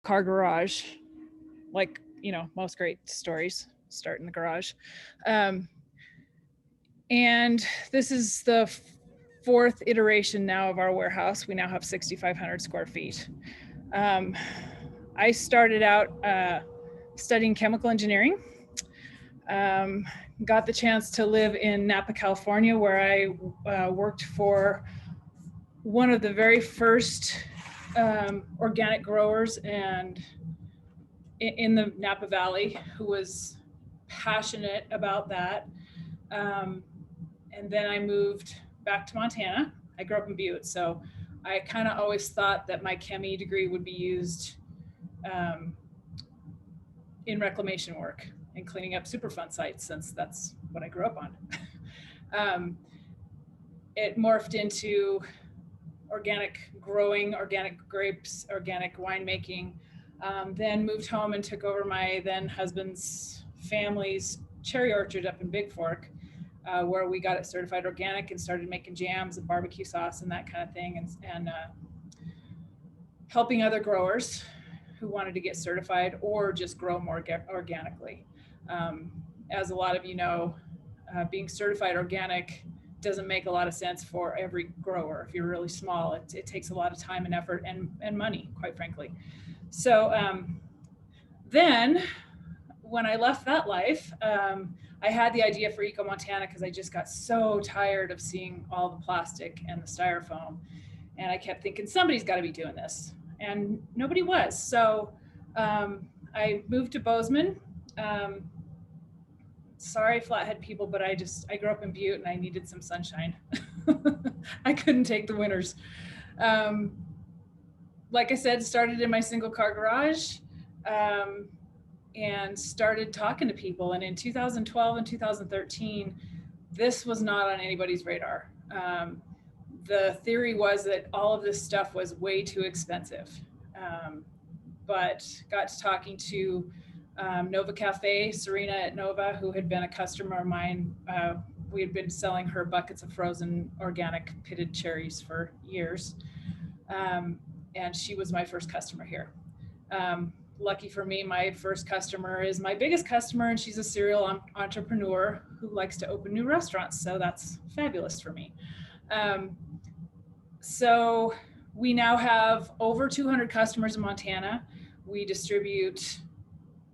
car garage, like, you know, most great stories start in the garage. And this is the fourth iteration now of our warehouse. We now have 6,500 square feet. I started out studying chemical engineering. Got the chance to live in Napa, California, where I worked for one of the very first organic growers and in the Napa Valley, who was passionate about that. And then I moved back to Montana. I grew up in Butte, so I kind of always thought that my chemie degree would be used in reclamation work and cleaning up Superfund sites, since that's what I grew up on. It morphed into organic growing, organic grapes, organic winemaking. Then moved home and took over my then husband's family's cherry orchard up in Big Fork, where we got it certified organic and started making jams and barbecue sauce and that kind of thing, and helping other growers who wanted to get certified or just grow more organically. As a lot of you know, being certified organic doesn't make a lot of sense for every grower. If you're really small, it takes a lot of time and effort and money, quite frankly. So then when I left that life, I had the idea for EcoMontana because I just got so tired of seeing all the plastic and the styrofoam. And I kept thinking, somebody's got to be doing this. And nobody was. So I moved to Bozeman. Sorry, Flathead people, but I grew up in Butte and I needed some sunshine. I couldn't take the winters. Like I said, started in my single car garage and started talking to people. And in 2012 and 2013, this was not on anybody's radar. The theory was that all of this stuff was way too expensive. But got to talking to Nova Cafe, Serena at Nova, who had been a customer of mine. We had been selling her buckets of frozen organic pitted cherries for years. And she was my first customer here. Lucky for me, my first customer is my biggest customer, and she's a serial entrepreneur who likes to open new restaurants. So that's fabulous for me. So we now have over 200 customers in Montana. We distribute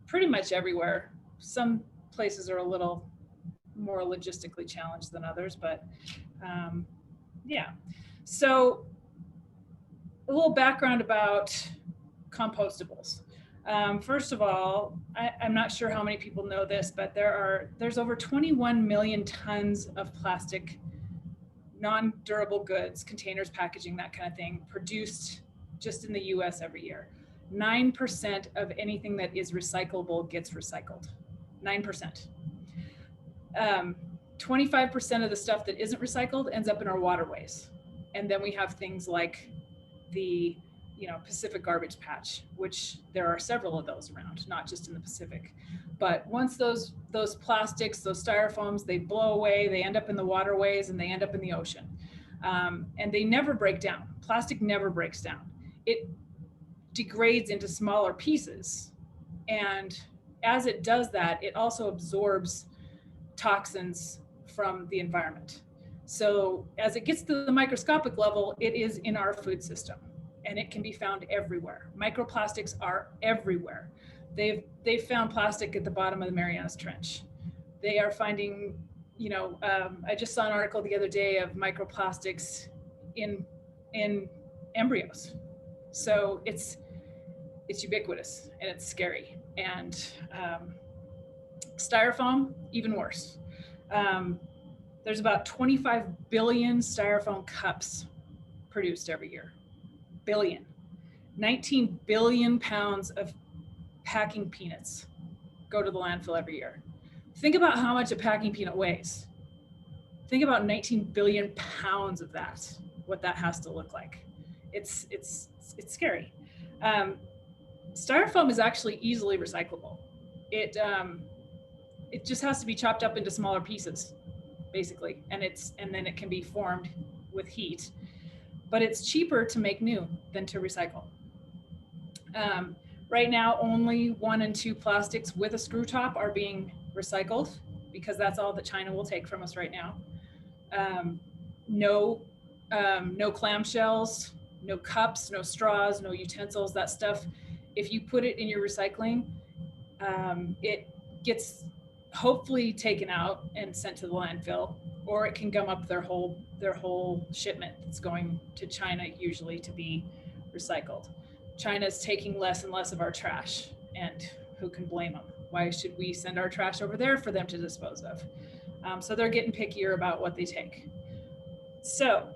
pretty much everywhere. Some places are a little more logistically challenged than others, but yeah. So a little background about compostables. First of all, I'm not sure how many people know this, but there's over 21 million tons of plastic, non-durable goods, containers, packaging, that kind of thing, produced just in the US every year. 9% of anything that is recyclable gets recycled. 9%. 25% of the stuff that isn't recycled ends up in our waterways. And then we have things like the Pacific garbage patch, which there are several of those around, not just in the Pacific. But once those plastics, those styrofoams, they blow away, they end up in the waterways and they end up in the ocean. And they never break down. Plastic never breaks down. It degrades into smaller pieces. And as it does that, it also absorbs toxins from the environment. So as it gets to the microscopic level, it is in our food system and it can be found everywhere. Microplastics are everywhere. They've found plastic at the bottom of the Marianas Trench. They are finding, I just saw an article the other day of microplastics in embryos. So it's ubiquitous and it's scary. And styrofoam, even worse. There's about 25 billion styrofoam cups produced every year. Billion. 19 billion pounds of packing peanuts go to the landfill every year. Think about how much a packing peanut weighs. Think about 19 billion pounds of that, what that has to look like. It's scary. Styrofoam is actually easily recyclable. It just has to be chopped up into smaller pieces, basically, and then it can be formed with heat. But it's cheaper to make new than to recycle. Right now, only 1 and 2 plastics with a screw top are being recycled because that's all that China will take from us right now. No clamshells, no cups, no straws, no utensils, that stuff. If you put it in your recycling, it gets hopefully taken out and sent to the landfill, or it can gum up their whole shipment that's going to China usually to be recycled. China's taking less and less of our trash, and who can blame them? Why should we send our trash over there for them to dispose of? So they're getting pickier about what they take. So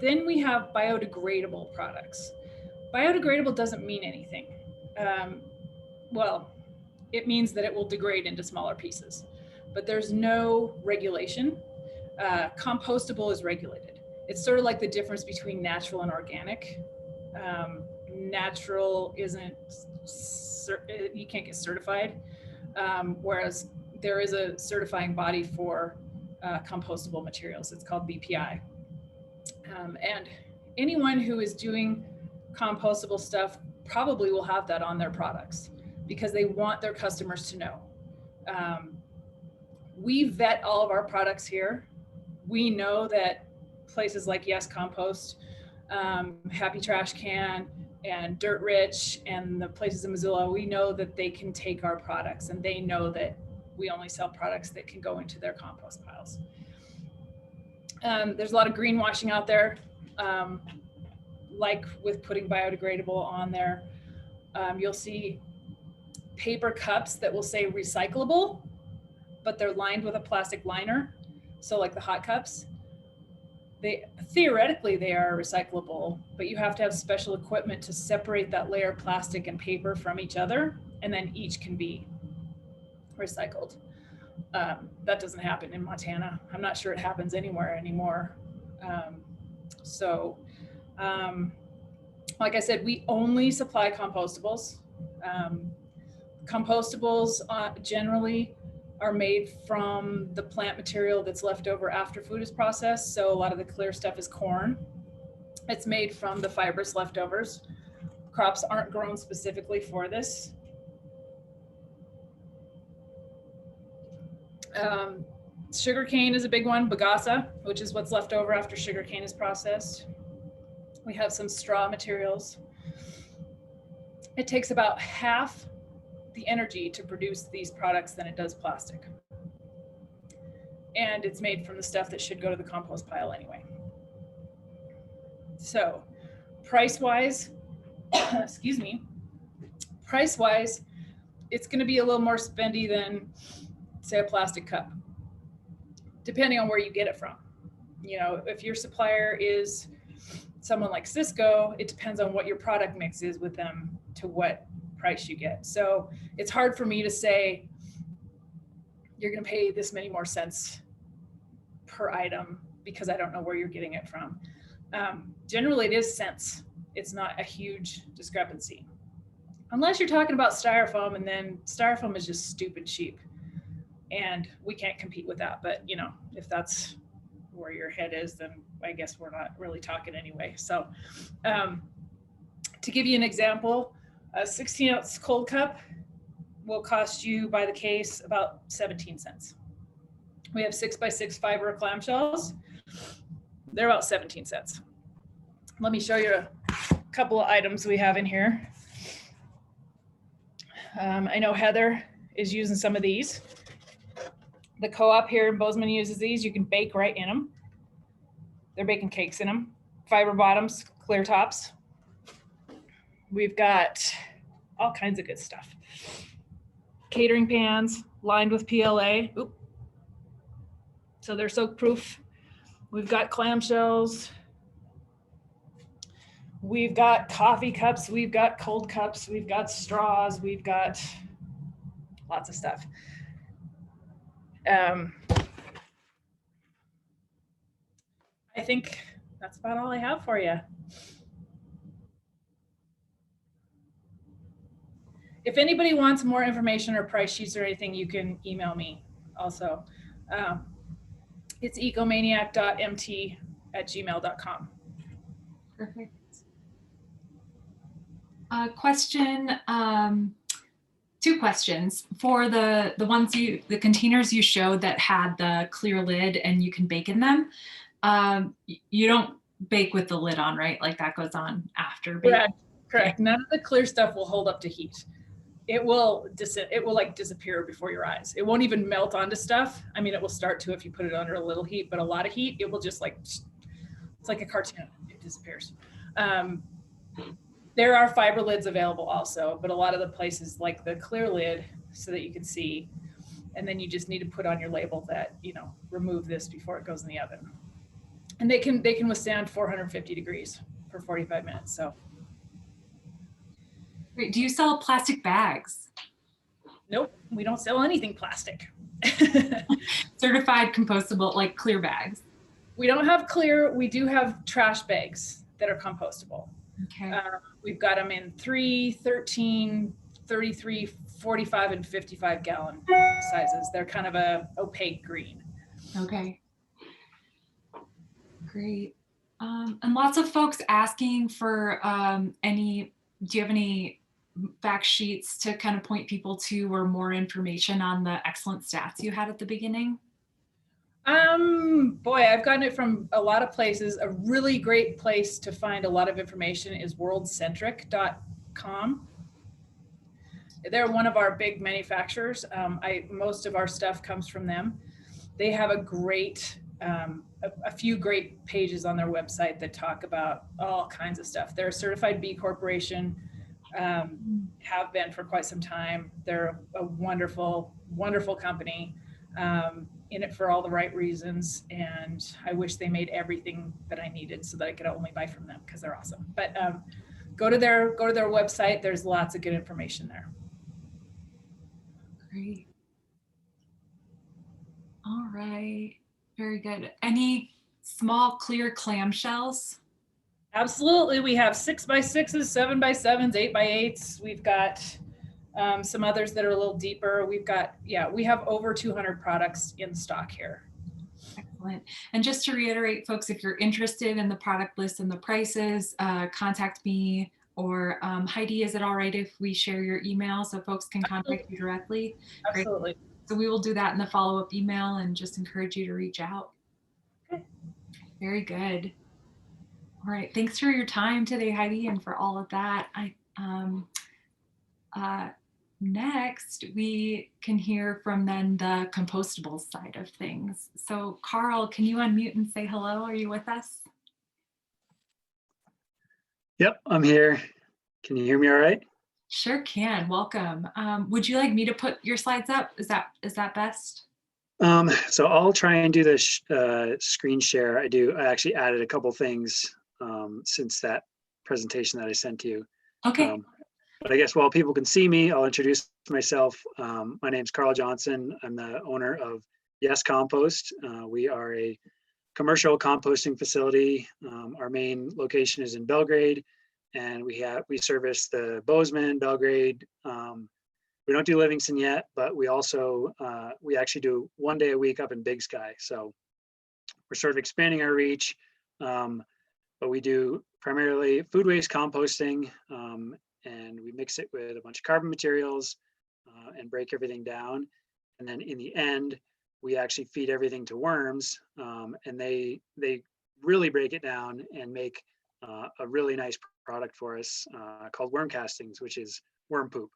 then we have biodegradable products. Biodegradable doesn't mean anything. Well, it means that it will degrade into smaller pieces, but there's no regulation. Compostable is regulated. It's sort of like the difference between natural and organic. Natural isn't, you can't get certified, whereas there is a certifying body for compostable materials. It's called BPI. And anyone who is doing compostable stuff probably will have that on their products because they want their customers to know. We vet all of our products here. We know that places like Yes Compost, Happy Trash Can, and Dirt Rich, and the places in Missoula, we know that they can take our products, and they know that we only sell products that can go into their compost piles. There's a lot of greenwashing out there, like with putting biodegradable on there. You'll see paper cups that will say recyclable, but they're lined with a plastic liner. So like the hot cups, theoretically they are recyclable, but you have to have special equipment to separate that layer of plastic and paper from each other, and then each can be recycled. That doesn't happen in Montana. I'm not sure it happens anywhere anymore. Like I said, we only supply compostables. Compostables generally are made from the plant material that's left over after food is processed. So a lot of the clear stuff is corn. It's made from the fibrous leftovers. Crops aren't grown specifically for this. Sugarcane is a big one, bagasse, which is what's left over after sugarcane is processed. We have some straw materials. It takes about half the energy to produce these products than it does plastic. And it's made from the stuff that should go to the compost pile anyway. So price-wise, excuse me, price-wise, it's gonna be a little more spendy than, say, a plastic cup, depending on where you get it from. You know, if your supplier is someone like Cisco, it depends on what your product mix is with them to what price you get. So it's hard for me to say you're going to pay this many more cents per item because I don't know where you're getting it from. Generally, it is cents. It's not a huge discrepancy. Unless you're talking about styrofoam, and then styrofoam is just stupid cheap. And we can't compete with that. But, you know, if that's where your head is, then I guess we're not really talking anyway. So to give you an example, a 16-ounce cold cup will cost you by the case about 17 cents. We have 6x6 fiber clamshells. They're about 17 cents. Let me show you a couple of items we have in here. I know Heather is using some of these. The co-op here in Bozeman uses these. You can bake right in them. They're baking cakes in them. Fiber bottoms, clear tops. We've got all kinds of good stuff. Catering pans lined with PLA. Oop. So they're soak proof. We've got clamshells. We've got coffee cups. We've got cold cups. We've got straws. We've got lots of stuff. I think that's about all I have for you. If anybody wants more information or price sheets or anything, you can email me also. It's ecomaniac.mt@gmail.com. Perfect. Question, two questions. For the the containers you showed that had the clear lid and you can bake in them, you don't bake with the lid on, right? Like that goes on after baking? Correct. None of the clear stuff will hold up to heat. It will like disappear before your eyes. It won't even melt onto stuff. I mean, it will start to if you put it under a little heat, but a lot of heat, it will just like, it's like a cartoon. It disappears. There are fiber lids available also, but a lot of the places like the clear lid so that you can see, and then you just need to put on your label that, you know, remove this before it goes in the oven. And they can withstand 450 degrees for 45 minutes. So. Wait, do you sell plastic bags? Nope, we don't sell anything plastic. Certified compostable, like clear bags? We don't have clear, we do have trash bags that are compostable. Okay. We've got them in 3, 13, 33, 45, and 55 gallon sizes. They're kind of a opaque green. Okay. Great. And lots of folks asking for do you have any fact sheets to kind of point people to or more information on the excellent stats you had at the beginning? Boy, I've gotten it from a lot of places. A really great place to find a lot of information is worldcentric.com. They're one of our big manufacturers. Most of our stuff comes from them. They have a great, a few great pages on their website that talk about all kinds of stuff. They're a certified B Corporation, have been for quite some time. They're a wonderful, wonderful company. In it for all the right reasons, and I wish they made everything that I needed so that I could only buy from them because they're awesome. But go to their website. There's lots of good information there. Great. All right, very good. Any small clear clamshells? Absolutely, we have 6x6s, 7x7s, 8x8s. We've got some others that are a little deeper. We've got, we have over 200 products in stock here. Excellent. And just to reiterate, folks, if you're interested in the product list and the prices, contact me or Heidi. Is it all right if we share your email so folks can contact you directly? Absolutely. Great. So we will do that in the follow-up email and just encourage you to reach out. Okay. Very good. All right. Thanks for your time today, Heidi, and for all of that. Next, we can hear from then the compostable side of things. So Karl, can you unmute and say hello? Are you with us? Yep, I'm here. Can you hear me all right? Sure can. Welcome. Would you like me to put your slides up? Is that best? So I'll try and do this screen share. I actually added a couple things since that presentation that I sent to you. Okay. But I guess while people can see me, I'll introduce myself. My name's Karl Johnson. I'm the owner of Yes Compost. We are a commercial composting facility. Our main location is in Belgrade, and we service the Bozeman, Belgrade. We don't do Livingston yet, but we also we actually do 1 day a week up in Big Sky. So we're sort of expanding our reach, but we do primarily food waste composting. And we mix it with a bunch of carbon materials and break everything down. And then in the end, we actually feed everything to worms, and they really break it down and make a really nice product for us called worm castings, which is worm poop.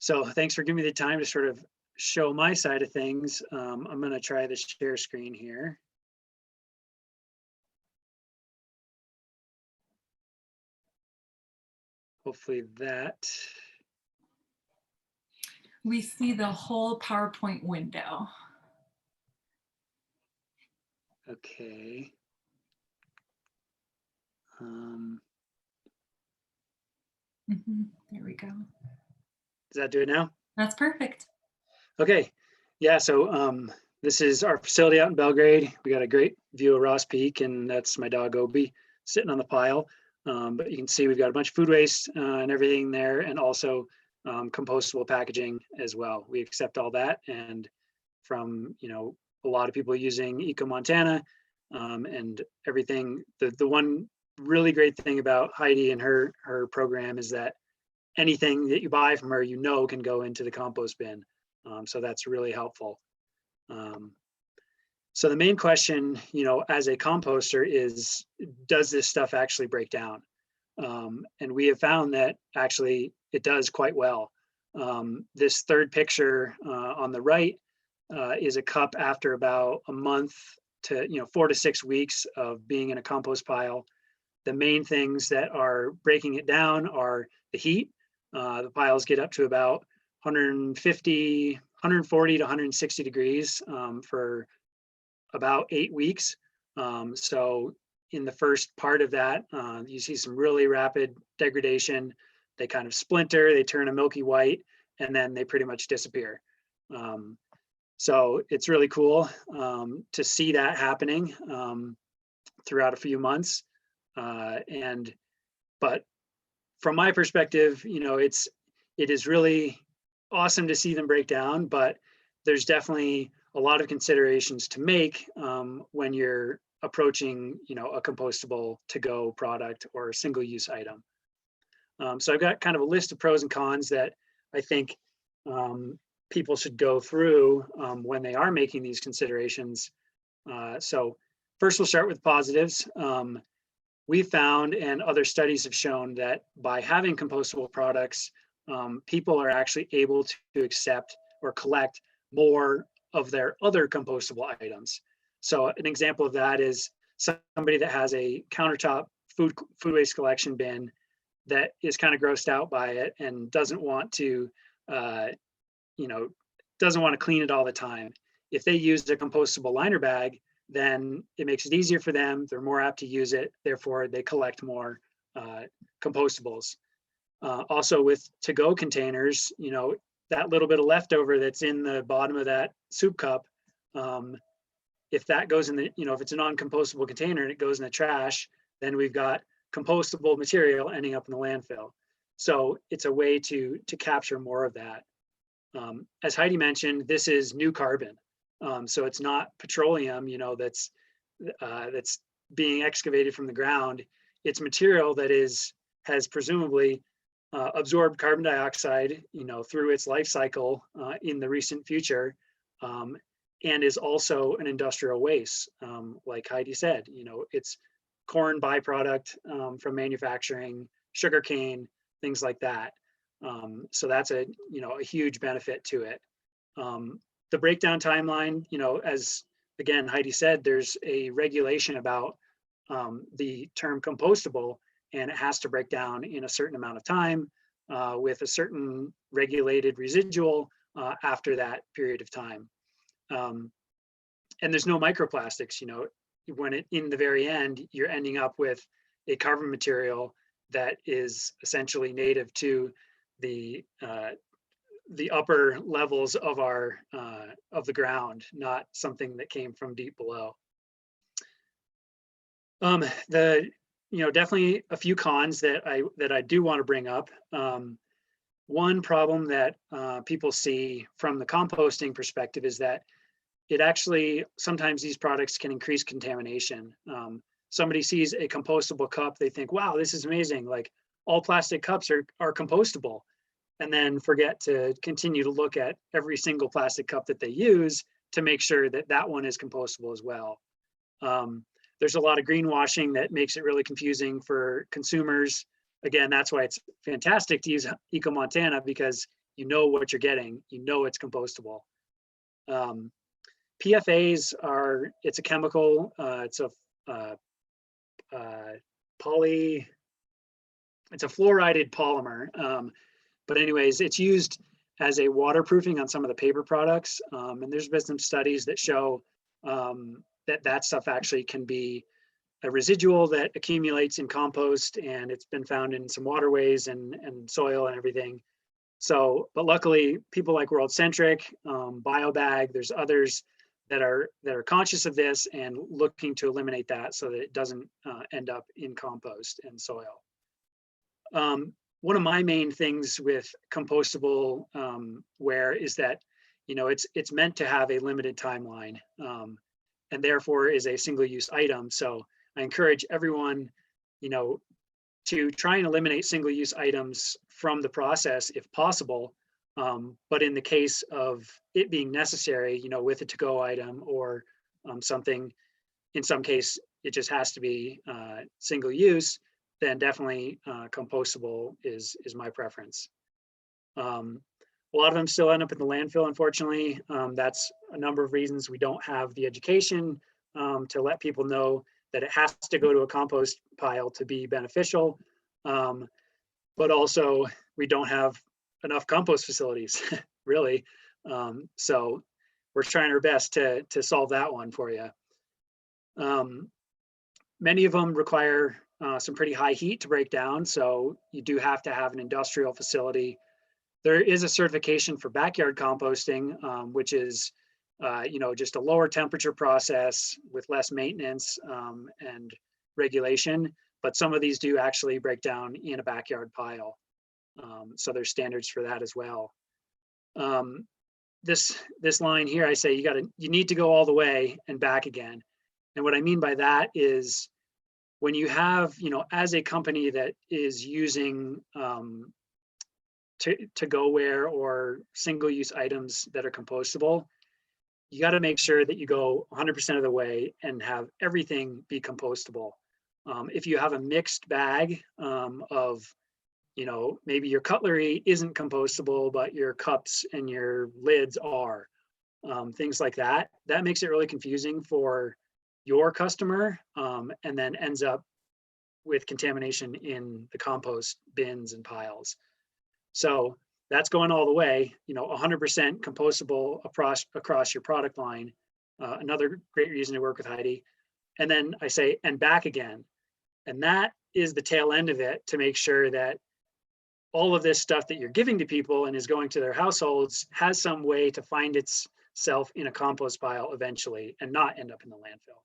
So thanks for giving me the time to sort of show my side of things. I'm going to try the share screen here. Hopefully that. We see the whole PowerPoint window. Okay. There we go. Does that do it now? That's perfect. Okay. Yeah, so this is our facility out in Belgrade. We got a great view of Ross Peak, and that's my dog Obi sitting on the pile. But you can see we've got a bunch of food waste and everything there, and also compostable packaging as well. We accept all that, and from a lot of people using EcoMontana and everything. The one really great thing about Heidi and her program is that anything that you buy from her, can go into the compost bin. So that's really helpful. So the main question, as a composter is, does this stuff actually break down? And we have found that actually it does quite well. This third picture on the right is a cup after about a month to 4 to 6 weeks of being in a compost pile. The main things that are breaking it down are the heat. The piles get up to about 140 to 160 degrees for about 8 weeks. So in the first part of that, you see some really rapid degradation. They kind of splinter, they turn a milky white, and then they pretty much disappear. So it's really cool to see that happening throughout a few months. But from my perspective, it is really awesome to see them break down, but there's definitely a lot of considerations to make when you're approaching, a compostable to-go product or a single-use item. So I've got kind of a list of pros and cons that I think people should go through when they are making these considerations. So first, we'll start with positives. We found, and other studies have shown, that by having compostable products, people are actually able to accept or collect more of their other compostable items. So an example of that is somebody that has a countertop food waste collection bin that is kind of grossed out by it and doesn't want to, clean it all the time. If they use a compostable liner bag, then it makes it easier for them. They're more apt to use it. Therefore, they collect more compostables. Also with to-go containers, that little bit of leftover that's in the bottom of that soup cup, if that goes in the, if it's a non-compostable container and it goes in the trash, then we've got compostable material ending up in the landfill. So it's a way to capture more of that. As Heidi mentioned, this is new carbon. So it's not petroleum, that's being excavated from the ground. It's material that has presumably absorbed carbon dioxide, through its life cycle in the recent future, and is also an industrial waste. Like Heidi said, it's corn byproduct from manufacturing, sugarcane, things like that. So that's a huge benefit to it. The breakdown timeline, as again Heidi said, there's a regulation about the term compostable, and it has to break down in a certain amount of time with a certain regulated residual after that period of time. And there's no microplastics, when in the very end, you're ending up with a carbon material that is essentially native to the upper levels of the ground, not something that came from deep below. Definitely a few cons that I do want to bring up. One problem that people see from the composting perspective is that it actually, sometimes these products can increase contamination. Somebody sees a compostable cup, they think, wow, this is amazing. Like, all plastic cups are compostable, and then forget to continue to look at every single plastic cup that they use to make sure that that one is compostable as well. There's a lot of greenwashing that makes it really confusing for consumers. Again, that's why it's fantastic to use EcoMontana, because you know what you're getting, it's compostable. PFAs it's a chemical, it's a fluoride polymer. But anyways, it's used as a waterproofing on some of the paper products. And there's been some studies that show that stuff actually can be a residual that accumulates in compost, and it's been found in some waterways and soil and everything. So, but luckily, people like World Centric, BioBag, there's others that are conscious of this and looking to eliminate that so that it doesn't end up in compost and soil. One of my main things with compostable ware is that, it's meant to have a limited timeline, and therefore is a single-use item. So I encourage everyone you know, to try and eliminate single-use items from the process if possible. But in the case of it being necessary, you know, with a to-go item or something, in some case, it just has to be single use, then definitely compostable is my preference. A lot of them still end up in the landfill, unfortunately. That's a number of reasons. We don't have the education to let people know that it has to go to a compost pile to be beneficial. But also we don't have enough compost facilities, really. So we're trying our best to solve that one for you. Many of them require some pretty high heat to break down, so you do have to have an industrial facility. There is a certification for backyard composting, which is you know, just a lower temperature process with less maintenance and regulation, but some of these do actually break down in a backyard pile. So there's standards for that as well. This line here, I say you need to go all the way and back again. And what I mean by that is when you have, you know, as a company that is using to-go-ware or single-use items that are compostable, you got to make sure that you go 100% of the way and have everything be compostable. If you have a mixed bag of, you know, maybe your cutlery isn't compostable, but your cups and your lids are, things like that, that makes it really confusing for your customer, and then ends up with contamination in the compost bins and piles. So that's going all the way, you know, 100% compostable across your product line. Another great reason to work with Heidi. And then I say, and back again. And that is the tail end of it, to make sure that all of this stuff that you're giving to people and is going to their households has some way to find itself in a compost pile eventually and not end up in the landfill.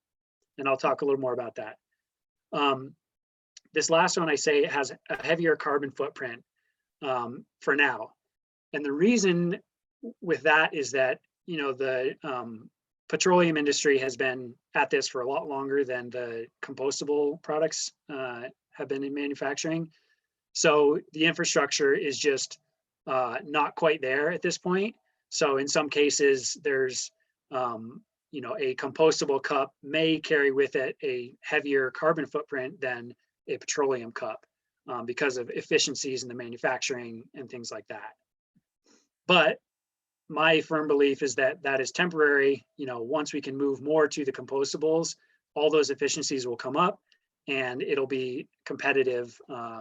And I'll talk a little more about that. This last one, I say, has a heavier carbon footprint for now. And the reason with that is that, you know, the petroleum industry has been at this for a lot longer than the compostable products have been in manufacturing. So the infrastructure is just not quite there at this point. So in some cases, there's, you know, a compostable cup may carry with it a heavier carbon footprint than a petroleum cup because of efficiencies in the manufacturing and things like that. But my firm belief is that that is temporary. You know, once we can move more to the compostables, all those efficiencies will come up and it'll be competitive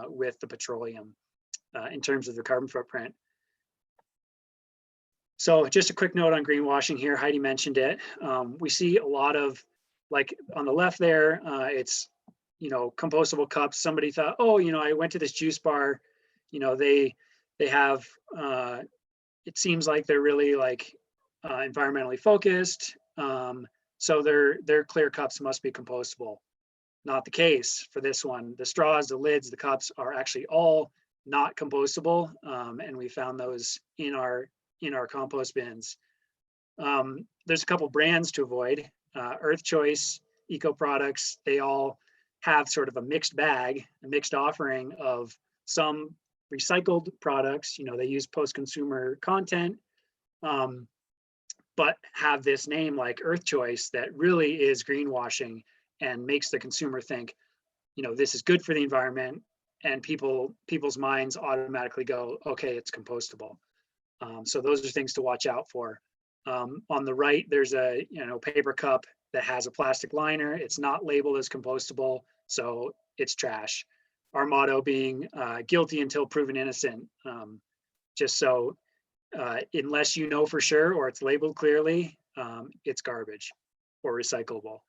with the petroleum in terms of the carbon footprint. So just a quick note on greenwashing here. Heidi mentioned it. We see a lot of, like on the left there, it's, you know, compostable cups. Somebody thought, oh, you know, I went to this juice bar, you know, they have, it seems like they're really like environmentally focused. So their clear cups must be compostable. Not the case for this one. The straws, the lids, the cups are actually all not compostable. And we found those in our compost bins. There's a couple brands to avoid. Earth Choice, Eco Products, they all have sort of a mixed bag, a mixed offering of some recycled products. You know, they use post-consumer content, but have this name like Earth Choice that really is greenwashing and makes the consumer think, you know, this is good for the environment, and people's minds automatically go, okay, it's compostable. So those are things to watch out for. On the right, there's a, you know, paper cup that has a plastic liner. It's not labeled as compostable, so it's trash. Our motto being guilty until proven innocent. Just so unless you know for sure or it's labeled clearly, it's garbage or recyclable.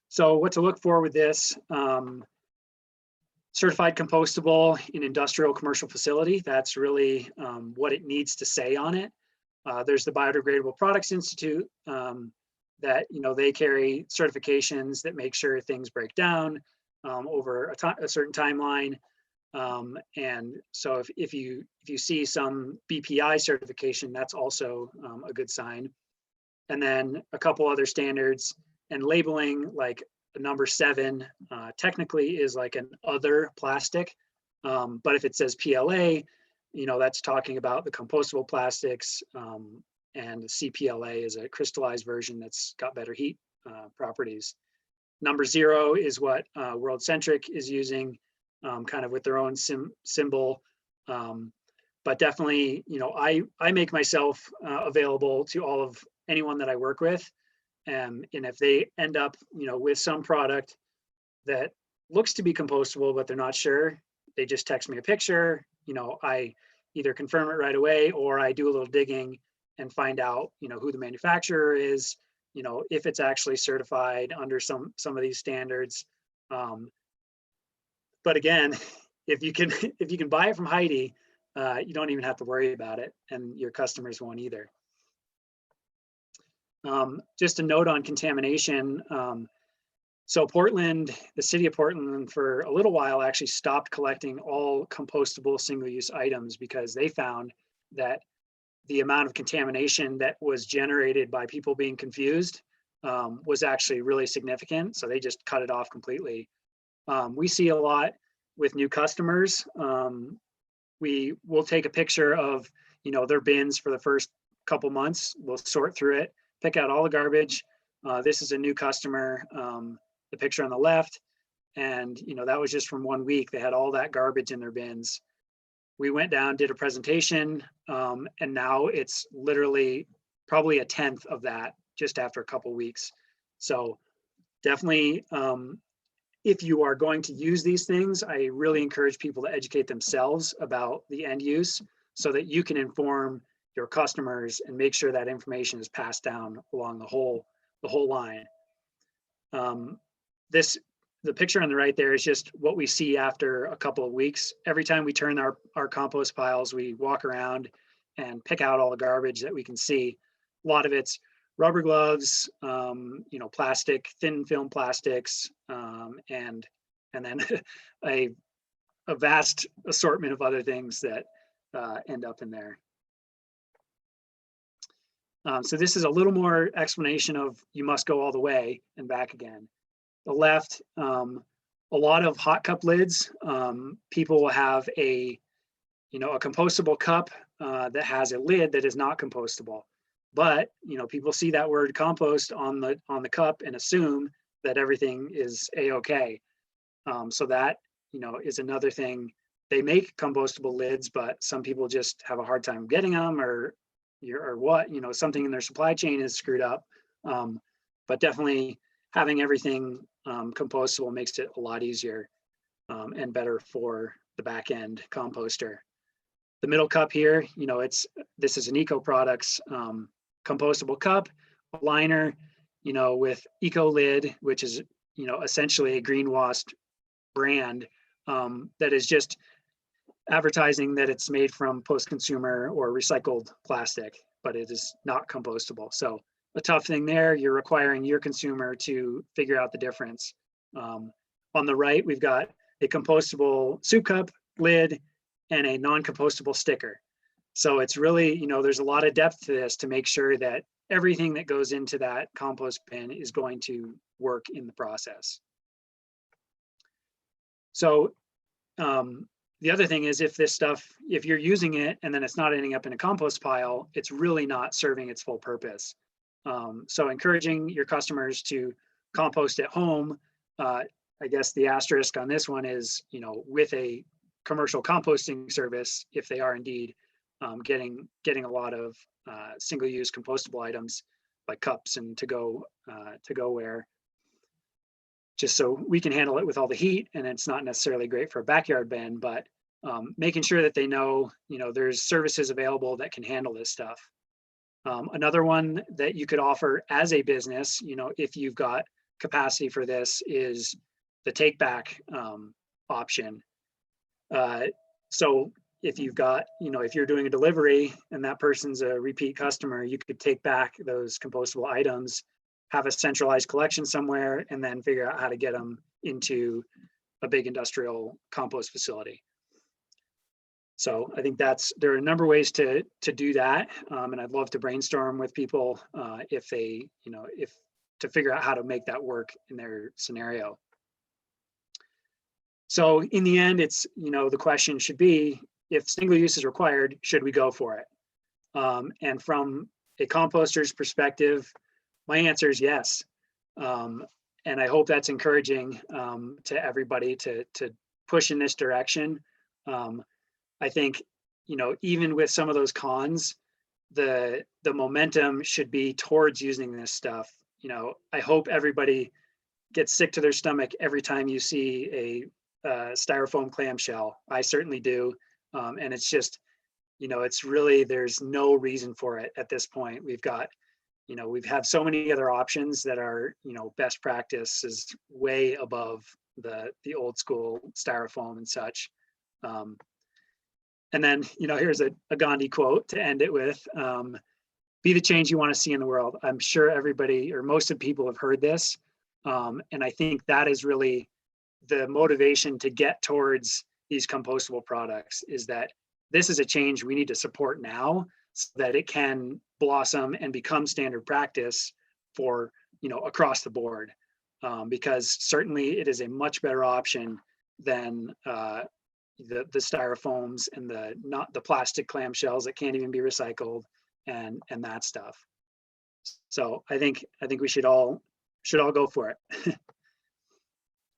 So what to look for with this, certified compostable in industrial commercial facility, that's really what it needs to say on it. There's the Biodegradable Products Institute that, you know, they carry certifications that make sure things break down over a certain timeline. And so if you see some BPI certification, that's also a good sign. And then a couple other standards and labeling, like number 7 technically is like an other plastic. But if it says PLA, that's talking about the compostable plastics, and the CPLA is a crystallized version that's got better heat properties. Number 0 is what World Centric is using, kind of with their own symbol. But definitely, I make myself available to anyone that I work with. And if they end up, with some product that looks to be compostable, but they're not sure, they just text me a picture. I either confirm it right away, or I do a little digging and find out, who the manufacturer is, if it's actually certified under some of these standards. But again, if you can buy it from Heidi, you don't even have to worry about it, and your customers won't either. Just a note on contamination. So Portland, the city of Portland, for a little while actually stopped collecting all compostable single-use items because they found that the amount of contamination that was generated by people being confused was actually really significant. So they just cut it off completely. We see a lot with new customers. We will take a picture of, their bins for the first couple months. We'll sort through it, pick out all the garbage. This is a new customer, the picture on the left. And, that was just from 1 week. They had all that garbage in their bins. We went down, did a presentation, and now it's literally probably a 1/10 of that just after a couple weeks. So definitely, if you are going to use these things, I really encourage people to educate themselves about the end use so that you can inform your customers and make sure that information is passed down along the whole line. The picture on the right there is just what we see after a couple of weeks. Every time we turn our compost piles, we walk around and pick out all the garbage that we can see. A lot of it's rubber gloves, plastic, thin film plastics, and then a vast assortment of other things that end up in there. So this is a little more explanation of you must go all the way and back again. The left, a lot of hot cup lids, people will have a compostable cup that has a lid that is not compostable. But, people see that word compost on the cup and assume that everything is a-okay. So that, is another thing. They make compostable lids, but some people just have a hard time getting them, or what, something in their supply chain is screwed up. But definitely having everything compostable makes it a lot easier and better for the back end composter. The middle cup here, this is an Eco Products compostable cup, a liner, with Eco Lid, which is, essentially a greenwashed brand that is just advertising that it's made from post-consumer or recycled plastic, but it is not compostable. So a tough thing there, you're requiring your consumer to figure out the difference. On the right, we've got a compostable soup cup lid and a non-compostable sticker. So it's really, there's a lot of depth to this to make sure that everything that goes into that compost bin is going to work in the process. So the other thing is, if you're using it and then it's not ending up in a compost pile, it's really not serving its full purpose. So encouraging your customers to compost at home. I guess the asterisk on this one is, with a commercial composting service, if they are indeed getting a lot of single-use compostable items like cups and to-go ware, just so we can handle it with all the heat, and it's not necessarily great for a backyard bin, but making sure that they know, there's services available that can handle this stuff. Another one that you could offer as a business, if you've got capacity for this, is the take back option. So if you've got, if you're doing a delivery and that person's a repeat customer, you could take back those compostable items, have a centralized collection somewhere, and then figure out how to get them into a big industrial compost facility. So I think there are a number of ways to do that. And I'd love to brainstorm with people if they, if figure out how to make that work in their scenario. So in the end, it's, the question should be, if single use is required, should we go for it? And from a composter's perspective, my answer is yes. And I hope that's encouraging to everybody to push in this direction. I think, even with some of those cons, the momentum should be towards using this stuff. I hope everybody gets sick to their stomach every time you see a styrofoam clamshell. I certainly do. And it's just, it's really, there's no reason for it at this point. We've got, we've had so many other options that are, best practice is way above the old school styrofoam and such. And then, here's a Gandhi quote to end it with, be the change you want to see in the world. I'm sure everybody or most of the people have heard this. And I think that is really the motivation to get towards these compostable products, is that this is a change we need to support now so that it can blossom and become standard practice for, across the board. Because certainly it is a much better option than the styrofoams and the plastic clamshells that can't even be recycled and that stuff. So I think we should all go for it.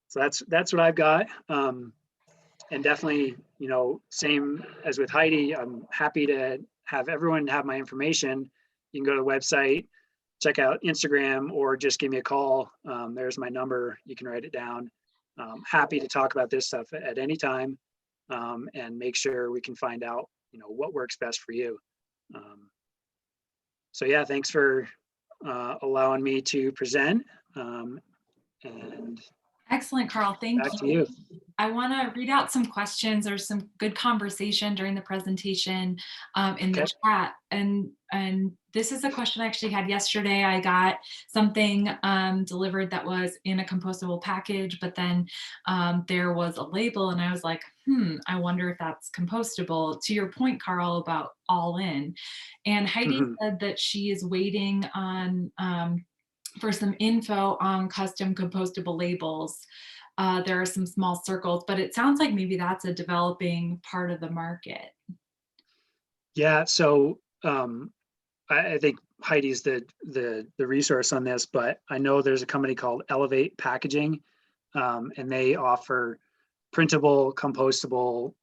So that's what I've got. And definitely, same as with Heidi, I'm happy to have everyone have my information. You can go to the website, check out Instagram, or just give me a call. There's my number. You can write it down. Happy to talk about this stuff at any time, and make sure we can find out, what works best for you. So yeah, thanks for allowing me to present. And excellent, Karl. Thank back to you. I want to read out some questions. There's some good conversation during the presentation in the chat. And this is a question I actually had yesterday. I got something delivered that was in a compostable package, but then there was a label and I was like, I wonder if that's compostable. To your point, Karl, about all in. And Heidi said that she is waiting on for some info on custom compostable labels. There are some small circles, but it sounds like maybe that's a developing part of the market. Yeah, so I think Heidi's the resource on this, but I know there's a company called Elevate Packaging, and they offer printable, compostable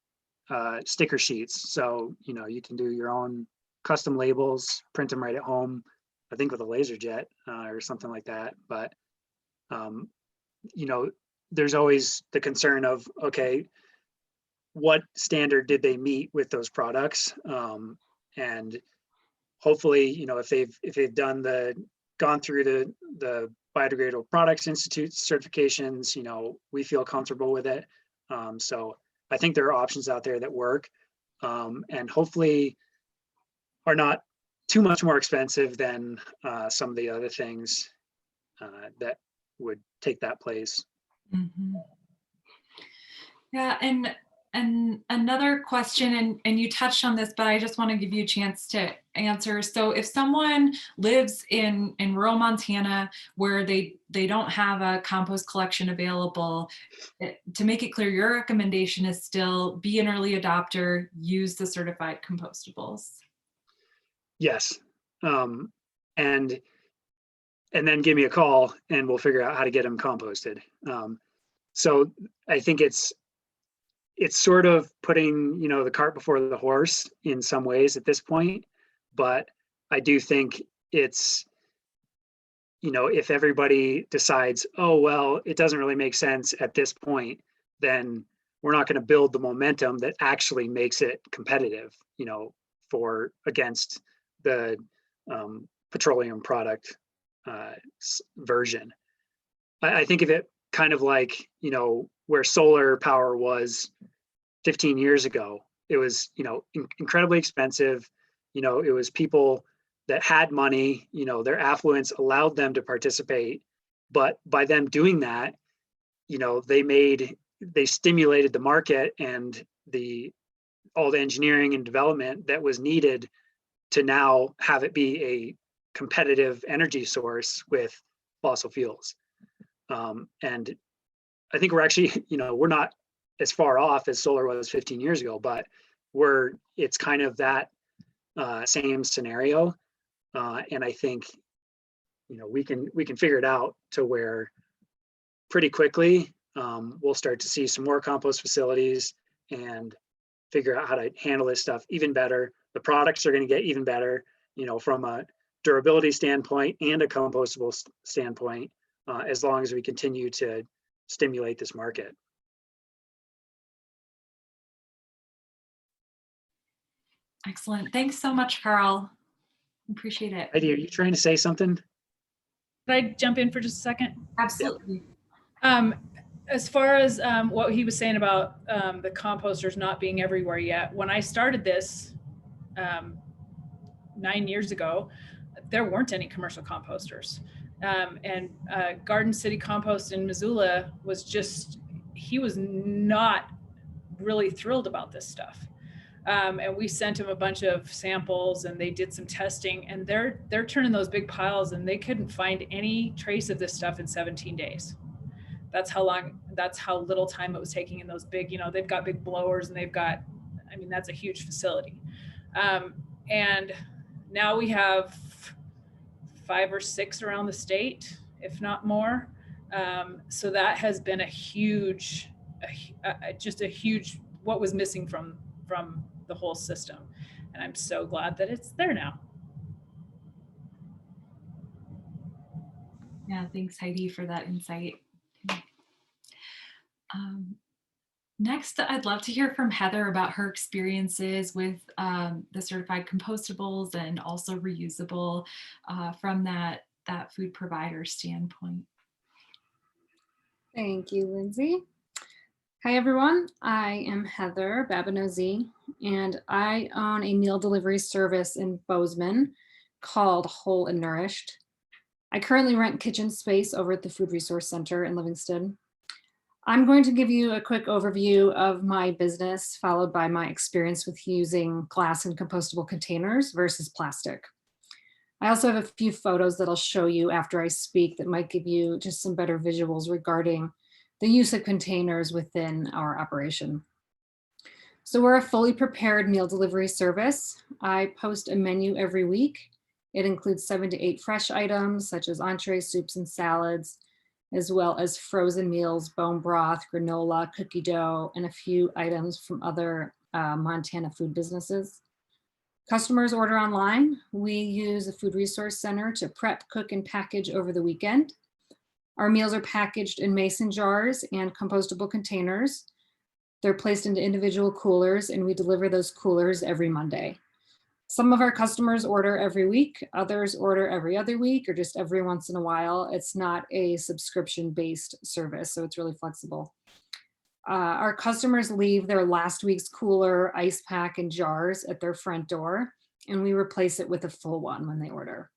sticker sheets. So, you can do your own custom labels, print them right at home, I think with a laser jet or something like that. But, there's always the concern of, okay, what standard did they meet with those products? And hopefully, if they've gone through the Biodegradable Products Institute certifications, we feel comfortable with it. So I think there are options out there that work, and hopefully are not too much more expensive than some of the other things that would take that place. Yeah, and another question, and you touched on this, but I just want to give you a chance to answer. So if someone lives in rural Montana where they don't have a compost collection available, to make it clear, your recommendation is still be an early adopter, use the certified compostables. Yes. And then give me a call and we'll figure out how to get them composted. So I think it's sort of putting, the cart before the horse in some ways at this point, but I do think it's, if everybody decides, oh, well, it doesn't really make sense at this point, then we're not going to build the momentum that actually makes it competitive, against the petroleum product version. I think of it kind of like, where solar power was 15 years ago. It was, incredibly expensive. It was people that had money, their affluence allowed them to participate. But by them doing that, they stimulated the market and all the engineering and development that was needed to now have it be a competitive energy source with fossil fuels. And I think we're actually, we're not as far off as solar was 15 years ago, but it's kind of that same scenario. And I think, we can figure it out to where pretty quickly we'll start to see some more compost facilities and figure out how to handle this stuff even better. The products are going to get even better, from a durability standpoint and a compostable standpoint, as long as we continue to stimulate this market. Excellent. Thanks so much, Karl. Appreciate it. Heidi, are you trying to say something? Could I jump in for just a second? Absolutely. As far as what he was saying about the composters not being everywhere yet, when I started this 9 years ago, there weren't any commercial composters. And Garden City Compost in Missoula he was not really thrilled about this stuff. And we sent him a bunch of samples and they did some testing, and they're turning those big piles and they couldn't find any trace of this stuff in 17 days. That's how little time it was taking in those big, they've got big blowers and that's a huge facility. And now we have 5 or 6 around the state, if not more. So that has been a huge, what was missing from the whole system. And I'm so glad that it's there now. Yeah, thanks Heidi for that insight. Next, I'd love to hear from Heather about her experiences with the certified compostables and also reusable from that food provider standpoint. Thank you, Lindsay. Hi, everyone. I am Heather Babineau-Z, and I own a meal delivery service in Bozeman called Whole and Nourished. I currently rent kitchen space over at the Food Resource Center in Livingston. I'm going to give you a quick overview of my business, followed by my experience with using glass and compostable containers versus plastic. I also have a few photos that I'll show you after I speak that might give you just some better visuals regarding the use of containers within our operation. So we're a fully prepared meal delivery service. I post a menu every week. It includes 7 to 8 fresh items such as entrees, soups, and salads, as well as frozen meals, bone broth, granola, cookie dough, and a few items from other Montana food businesses. Customers order online. We use the Food Resource Center to prep, cook, and package over the weekend. Our meals are packaged in mason jars and compostable containers. They're placed into individual coolers, and we deliver those coolers every Monday. Some of our customers order every week, others order every other week or just every once in a while. It's not a subscription-based service, so it's really flexible. Our customers leave their last week's cooler, ice pack, and jars at their front door, and we replace it with a full one when they order.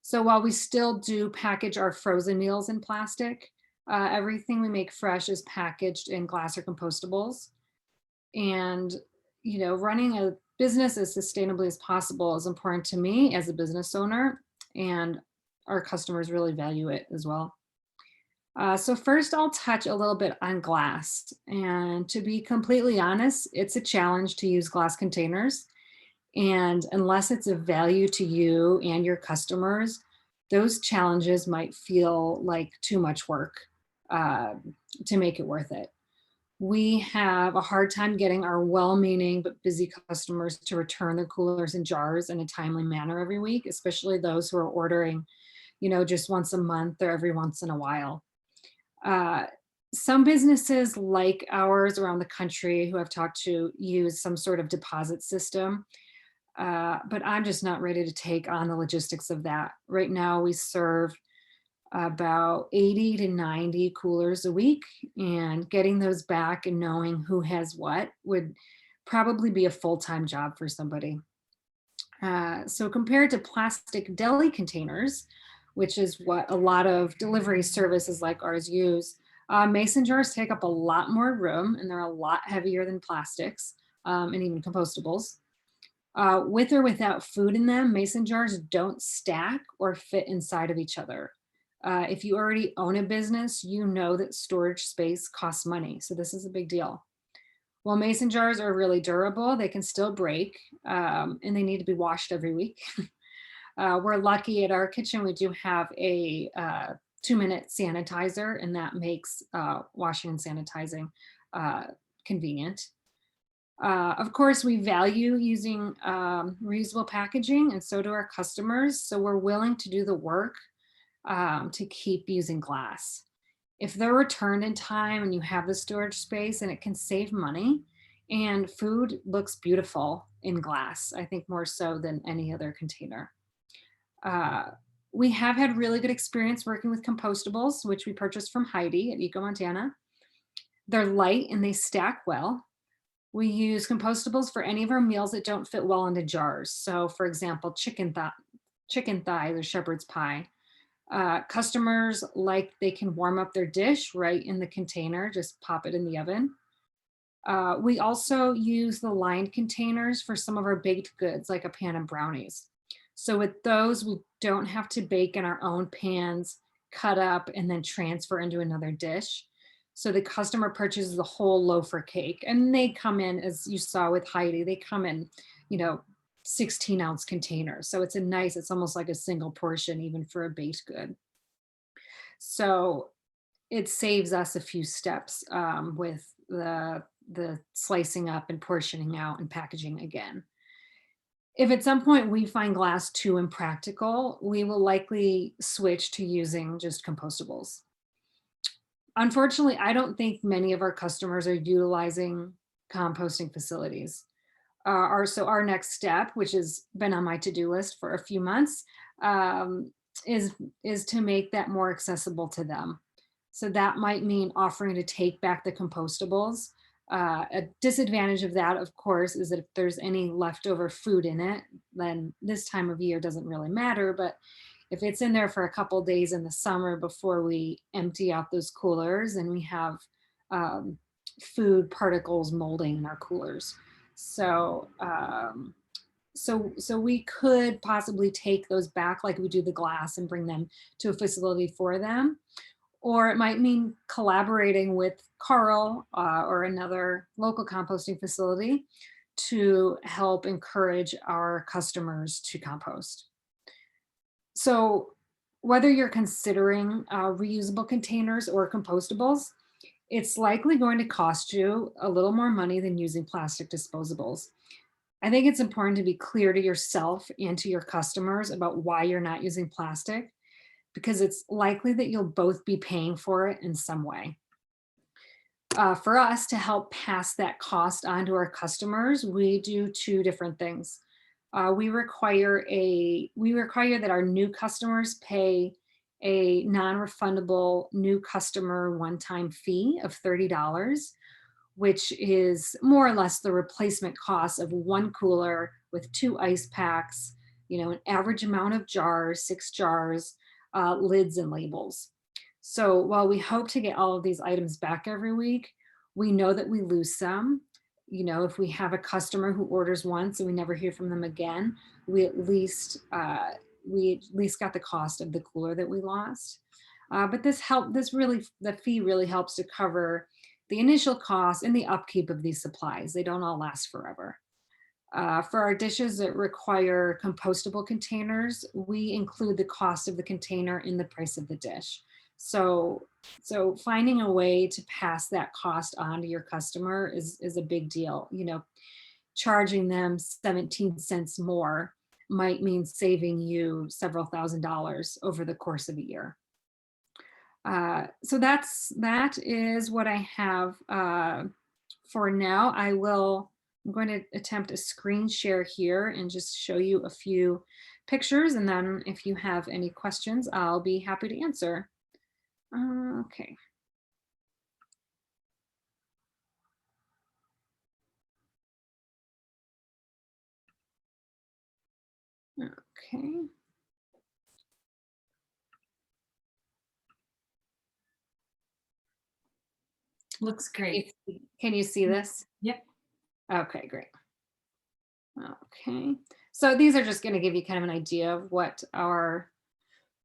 So while we still do package our frozen meals in plastic, everything we make fresh is packaged in glass or compostables. And, running a business as sustainably as possible is important to me as a business owner, and our customers really value it as well. So first I'll touch a little bit on glass. And to be completely honest, it's a challenge to use glass containers. And unless it's of value to you and your customers, those challenges might feel like too much work to make it worth it. We have a hard time getting our well-meaning but busy customers to return their coolers and jars in a timely manner every week, especially those who are ordering, just once a month or every once in a while. Some businesses like ours around the country who I've talked to use some sort of deposit system, but I'm just not ready to take on the logistics of that. Right now we serve about 80 to 90 coolers a week, and getting those back and knowing who has what would probably be a full-time job for somebody. So compared to plastic deli containers, which is what a lot of delivery services like ours use, mason jars take up a lot more room, and they're a lot heavier than plastics and even compostables. With or without food in them, mason jars don't stack or fit inside of each other. If you already own a business, you know that storage space costs money. So this is a big deal. While mason jars are really durable, they can still break, and they need to be washed every week. We're lucky at our kitchen, we do have a 2-minute sanitizer, and that makes washing and sanitizing convenient. Of course, we value using reusable packaging, and so do our customers. So we're willing to do the work to keep using glass. If they're returned in time and you have the storage space, and it can save money, and food looks beautiful in glass, I think more so than any other container. We have had really good experience working with compostables, which we purchased from Heidi at EcoMontana. They're light and they stack well. We use compostables for any of our meals that don't fit well into jars. So for example, chicken thighs or shepherd's pie. Customers like they can warm up their dish right in the container, just pop it in the oven. We also use the lined containers for some of our baked goods, like a pan of brownies. So with those, we don't have to bake in our own pans, cut up, and then transfer into another dish. So the customer purchases the whole loaf or cake, and they come in, as you saw with Heidi, they come in, 16-ounce containers. So it's it's almost like a single portion, even for a baked good. So it saves us a few steps with the slicing up and portioning out and packaging again. If at some point we find glass too impractical, we will likely switch to using just compostables. Unfortunately, I don't think many of our customers are utilizing composting facilities. So our next step, which has been on my to-do list for a few months, is to make that more accessible to them. So that might mean offering to take back the compostables. A disadvantage of that, of course, is that if there's any leftover food in it, then this time of year doesn't really matter. But if it's in there for a couple days in the summer before we empty out those coolers, and we have food particles molding in our coolers. So we could possibly take those back like we do the glass and bring them to a facility for them. Or it might mean collaborating with Karl or another local composting facility to help encourage our customers to compost. So whether you're considering reusable containers or compostables, it's likely going to cost you a little more money than using plastic disposables. I think it's important to be clear to yourself and to your customers about why you're not using plastic, because it's likely that you'll both be paying for it in some way. For us to help pass that cost on to our customers, we do two different things. We require that our new customers pay a non-refundable new customer one-time fee of $30, which is more or less the replacement cost of one cooler with 2 ice packs, an average amount of jars, 6 jars, lids and labels. So while we hope to get all of these items back every week, we know that we lose some. If we have a customer who orders once and we never hear from them again, we at least got the cost of the cooler that we lost. But the fee really helps to cover the initial cost and the upkeep of these supplies. They don't all last forever. For our dishes that require compostable containers, we include the cost of the container in the price of the dish. So finding a way to pass that cost on to your customer is a big deal. Charging them 17 cents more might mean saving you several $1,000s over the course of a year. So that is what I have for now. I'm going to attempt a screen share here and just show you a few pictures. And then if you have any questions, I'll be happy to answer. Okay. Okay. Looks great. Can you see this? Yep. Okay, great. Okay, so these are just going to give you kind of an idea of what our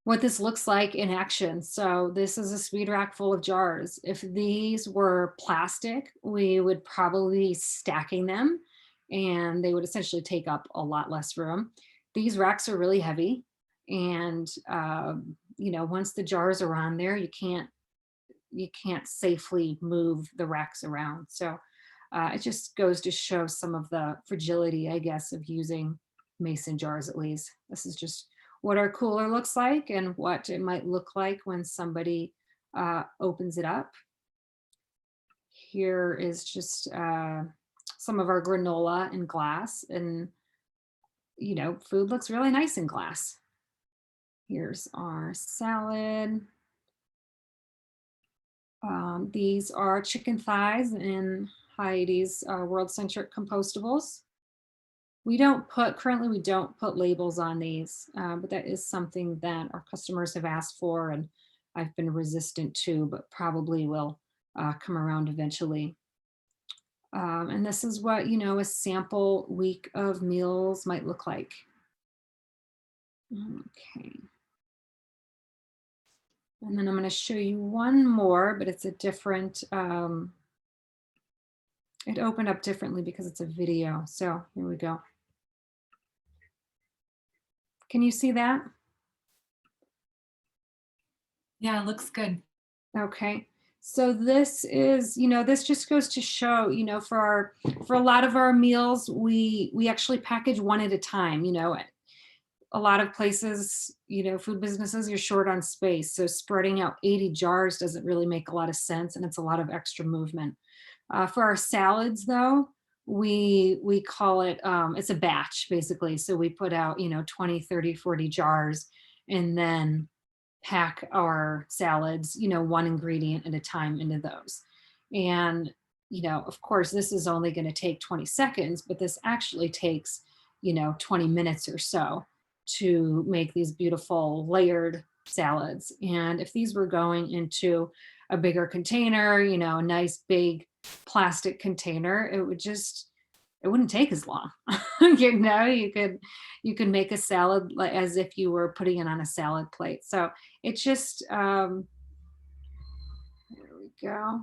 what this looks like in action. So this is a speed rack full of jars. If these were plastic, we would probably be stacking them and they would essentially take up a lot less room. These racks are really heavy. And, you know, once the jars are on there, you can't safely move the racks around. So it just goes to show some of the fragility, I guess, of using mason jars at least. This is just what our cooler looks like and what it might look like when somebody opens it up. Here is just some of our granola in glass, and you know, food looks really nice in glass. Here's our salad. These are chicken thighs in Heidi's world-centric compostables. Currently we don't put labels on these, but that is something that our customers have asked for and I've been resistant to, but probably will come around eventually. And this is what, you know, a sample week of meals might look like. Okay. And then I'm going to show you one more, but it's a different, it opened up differently because it's a video. So here we go. Can you see that? Yeah, it looks good. Okay. So this is, you know, this just goes to show, you know, for a lot of our meals, we actually package one at a time. You know, a lot of places, you know, food businesses, you're short on space. So spreading out 80 jars doesn't really make a lot of sense, and it's a lot of extra movement. For our salads though, we call it, it's a batch basically. So we put out, you know, 20, 30, 40 jars and then pack our salads, you know, one ingredient at a time into those. And, you know, of course, this is only going to take 20 seconds, but this actually takes, you know, 20 minutes or so to make these beautiful layered salads. And if these were going into a bigger container, you know, a nice big plastic container, it wouldn't take as long. You know, you could make a salad as if you were putting it on a salad plate. So it's just, there we go.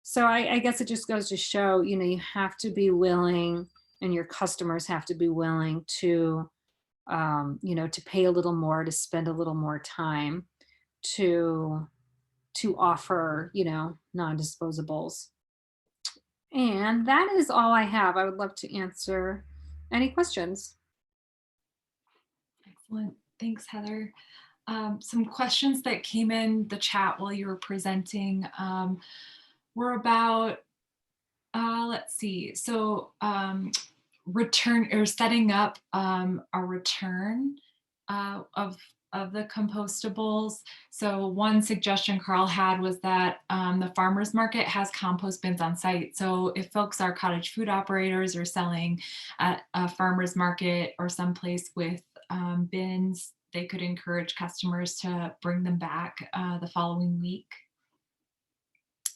So I guess it just goes to show, you know, you have to be willing, and your customers have to be willing to, you know, to pay a little more, to spend a little more time to offer, you know, non-disposables. And that is all I have. I would love to answer any questions. Excellent. Thanks, Heather. Some questions that came in the chat while you were presenting were about, let's see, so return or setting up a return of the compostables. So one suggestion Karl had was that the farmers market has compost bins on site. So if folks are cottage food operators or selling at a farmers market or someplace with bins, they could encourage customers to bring them back the following week.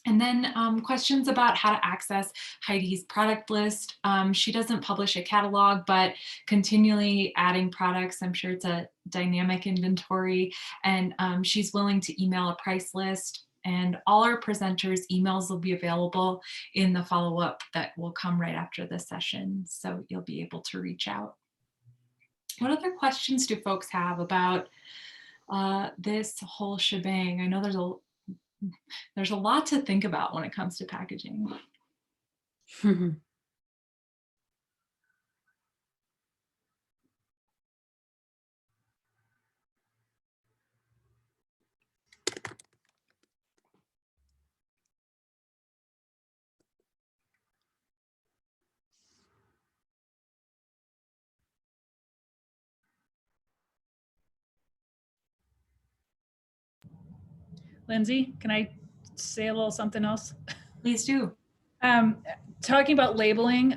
And then questions about how to access Heidi's product list. She doesn't publish a catalog, but continually adding products. I'm sure it's a dynamic inventory, and she's willing to email a price list. And all our presenters' emails will be available in the follow-up that will come right after the session. So you'll be able to reach out. What other questions do folks have about this whole shebang? I know there's a lot to think about when it comes to packaging. Lindsay, can I say a little something else? Please do. Talking about labeling,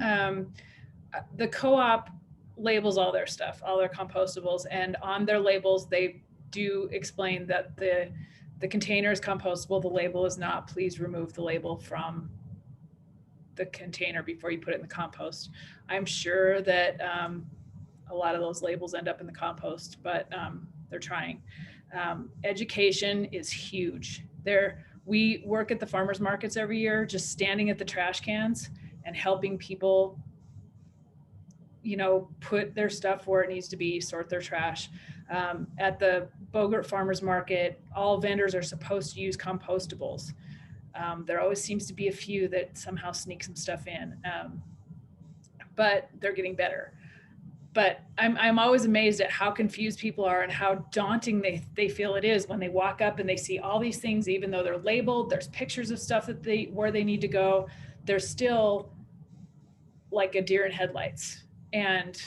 the co-op labels all their stuff, all their compostables, and on their labels, they do explain that the container is compostable, the label is not. Please remove the label from the container before you put it in the compost. I'm sure that a lot of those labels end up in the compost, but they're trying. Education is huge. We work at the farmers markets every year, just standing at the trash cans and helping people, put their stuff where it needs to be, sort their trash. At the Bogart Farmers Market, all vendors are supposed to use compostables. There always seems to be a few that somehow sneak some stuff in, but they're getting better. But I'm always amazed at how confused people are and how daunting they feel it is when they walk up and they see all these things, even though they're labeled, there's pictures of stuff where they need to go. They're still like a deer in headlights. And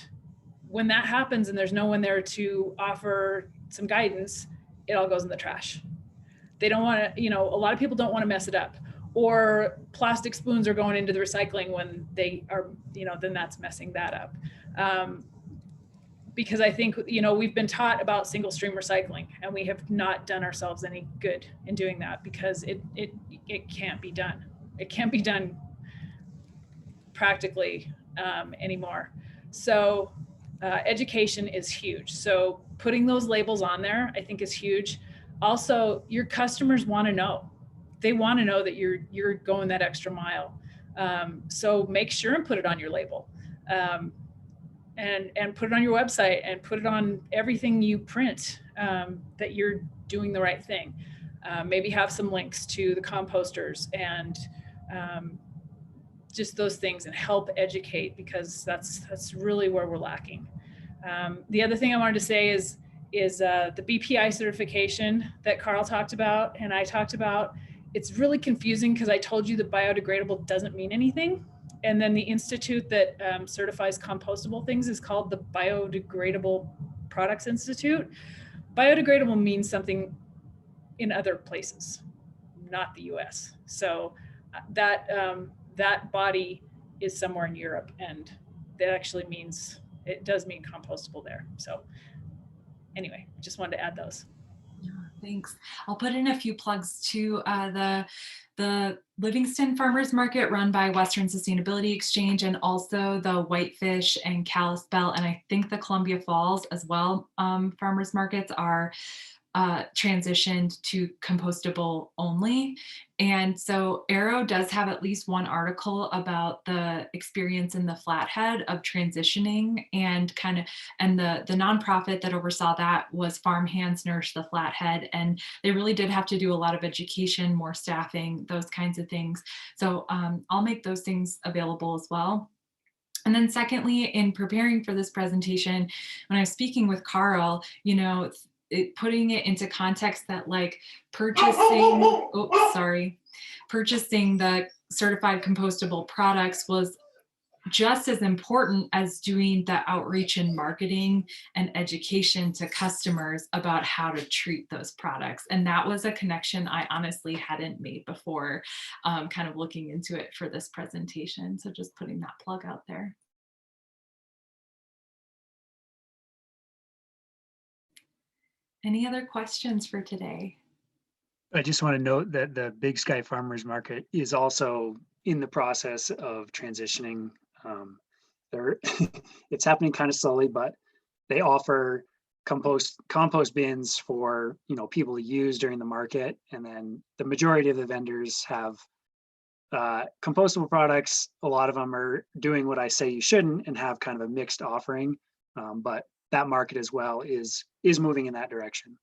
when that happens and there's no one there to offer some guidance, it all goes in the trash. They don't want to, a lot of people don't want to mess it up, or plastic spoons are going into the recycling when they are, then that's messing that up. Because I think, we've been taught about single stream recycling, and we have not done ourselves any good in doing that, because it can't be done. It can't be done practically anymore. So education is huge. So putting those labels on there, I think, is huge. Also, your customers want to know. They want to know that you're going that extra mile. So make sure and put it on your label. And put it on your website, and put it on everything you print, that you're doing the right thing. Maybe have some links to the composters and just those things, and help educate, because that's really where we're lacking. The other thing I wanted to say is the BPI certification that Karl talked about and I talked about. It's really confusing, because I told you that biodegradable doesn't mean anything. And then the institute that certifies compostable things is called the Biodegradable Products Institute. Biodegradable means something in other places, not the US. So that body is somewhere in Europe, and that actually it does mean compostable there. So anyway, just wanted to add those. Yeah, thanks. I'll put in a few plugs to the Livingston Farmers Market run by Western Sustainability Exchange, and also the Whitefish and Kalispell, and I think the Columbia Falls as well. Farmers markets are transitioned to compostable only. And so Arrow does have at least one article about the experience in the Flathead of transitioning, and the nonprofit that oversaw that was Farm Hands Nourish the Flathead. And they really did have to do a lot of education, more staffing, those kinds of things. So I'll make those things available as well. And then secondly, in preparing for this presentation, when I was speaking with Karl, putting it into context that like purchasing the certified compostable products was just as important as doing the outreach and marketing and education to customers about how to treat those products. And that was a connection I honestly hadn't made before, kind of looking into it for this presentation. So just putting that plug out there. Any other questions for today? I just want to note that the Big Sky Farmers Market is also in the process of transitioning. It's happening kind of slowly, but they offer compost bins for people to use during the market, and then the majority of the vendors have compostable products. A lot of them are doing what I say you shouldn't and have kind of a mixed offering, but that market as well is moving in that direction.